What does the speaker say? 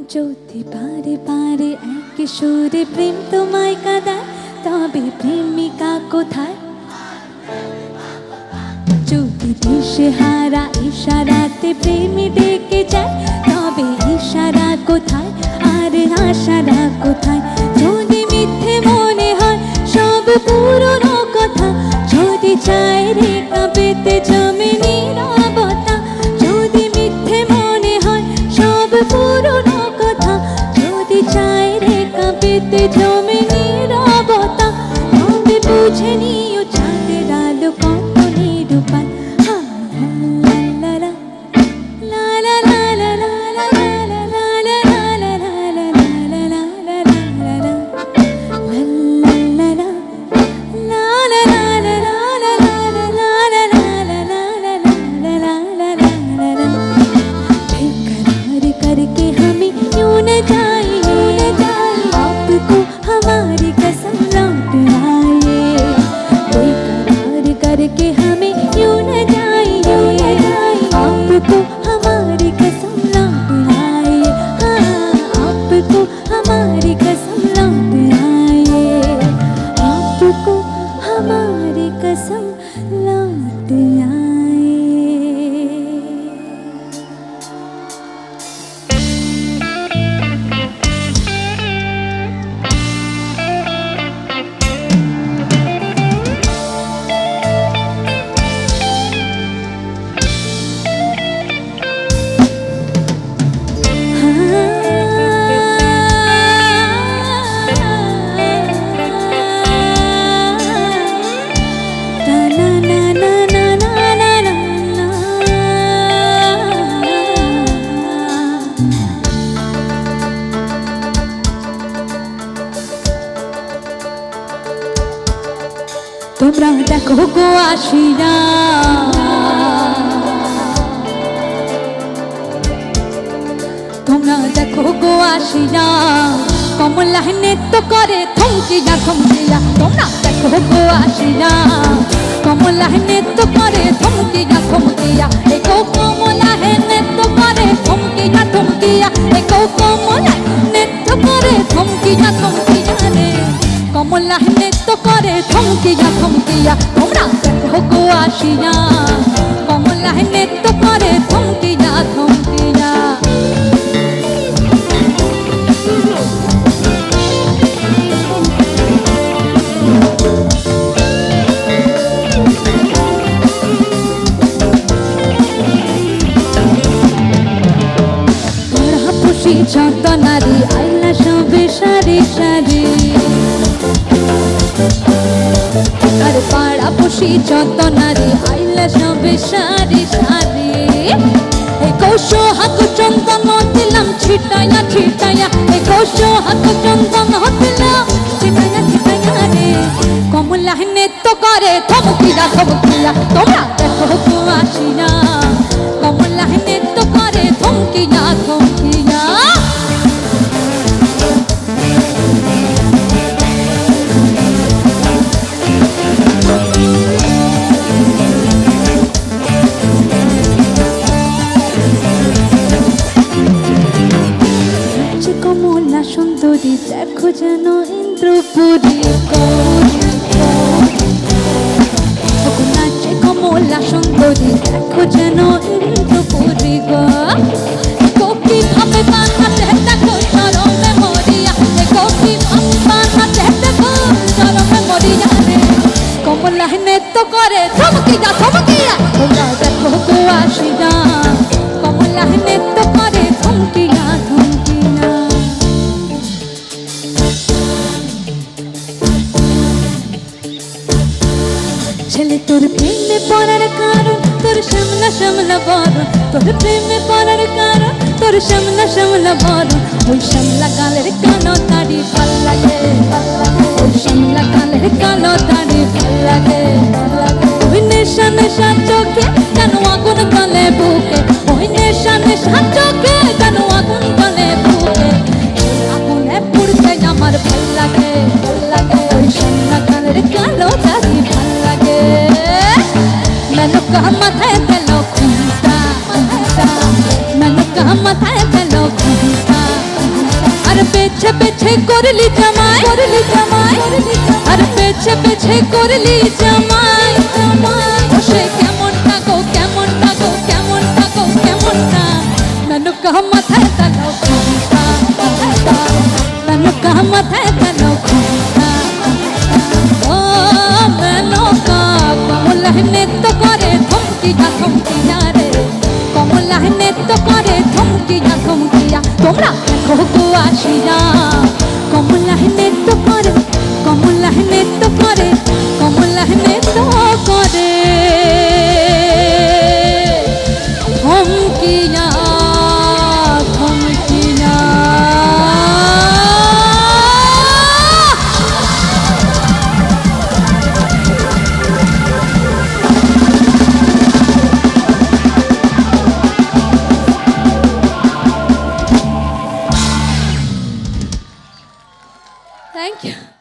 যদি বারে বারে এক সুরে প্রেম তোমায় কাঁদায়, তবে প্রেমিকা কোথায়? যদি দিশেহারা ইশারাতে প্রেমী ডেকে যায়, তবে ইশারা কোথায় আর আশারা কোথায়? যদি মিথ্যে মনে হয় সব পুরনো কথা, যদি চায় রেখা পেতে জমে নীরবতা, যদি মিথ্যে মনে হয় সব পুরনো কথা, যদি চায় রেখা পেতে জমে নীরবতা, তবে বুঝে নিও চাঁদের আলো কত নিরূপায়। करके हमें यूं न जाए, आपको हमारी कसम लौट आए। बेकरार करके हमें यूं न जाए, आपको हमारी कसम लौट आए। हाँ, आपको हमारी कसम लौट आए, आपको हमारी कसम लौट आए। তোমরা দেখো গো আসিয়া, তোমরা দেখো গো আসিয়া, কমলা নৃত্য করে থমকিয়া থমকিয়া। তোমরা দেখো গো আসিয়া, কমলা নৃত্য করে থমকিয়া থমকিয়া। এই গো কমলা নৃত্য করে থমকিয়া থমকিয়া, এই গো কমলা নৃত্য করে থমকিয়া থমকিয়া রে, কমলা নৃত্য করে থমকিয়া থমকিয়া। তোমরা দেখো গো আসিয়া, কমলা নৃত্য করে থমকিয়া থমকিয়া। পড়া পুষি যত নারী আইলা সবে সারি সারি, আর পাড়া পুষি যত নারী আইলা সবে সারি সারি। এই কৌশ হাক চন্দন দিলাম ছিটাইয়া ছিটাইয়া, এই কৌশ হাক চন্দন দিলাম ছিটাইয়া ছিটাইয়া রে, কমলা নৃত্য করে থমকিয়া থমকিয়া। তোমরা দেখো গো আসিয়া, কমলা নৃত্য করে থমকিয়া থমকিয়া। কমলা সুন্দরী দেখো যেন ইন্দ্রপুরী, নাচে কমলা সুন্দরী দেখো যেন ইন্দ্রপুরী গো। কপি ভাবে বানাতে দেখো চরমে মরিয়া, কপি ভাবে বানাতে দেখো চরমে মরিয়া রে, কমলা নৃত্য করে থমকিয়া থমকিয়া। তোমরা দেখো গো আসিয়া, কমলা নৃত্য করে থমকিয়া থমকিয়া। ছেলে তোর প্রেমে পড়ার কারণ তোর সামলা সামলা বরণ, তোর প্রেমে পড়ার কারণ তোর সামলা সামলা বরণ। ওই সামলা গালের কালো দাড়ি ভাল লাগে, ওই সামলা গালের কালো দাড়ি ভাল লাগে। ওই নেশা নেশা চোখে কেন আগুন গলে বুকে, ওই নেশা নেশা চোখে কেন আগুন গলে বুকে। আগুনে পুড়তে আমার ভাল লাগে, ওই সামলা গালের কালো দাড়ি ভাল লাগে। মেনকা মাথায় গেল খুঁটা, মেনকা মাথায় গেল খুঁটা। পেছে পেছে করলি জামাই আর পেছে পেছে করলি জামাই সে কেমনটা গো কেমনটা গো কেমনটা গো কেমনটা নানু কহ মাথায় তালো ঘুমটা নানু কহ মাথায় তালো ঘুমটা ও নানু কা কমলা নৃত্য করে থমকিয়া রে কমলা নৃত্য করে থমকিয়া তোমরা দেখো গো আসিয়া কমলা নৃত্য করে কমলা নৃত্য করে কমলা নৃত্য করে থমকিয়া থমকিয়া Thank you.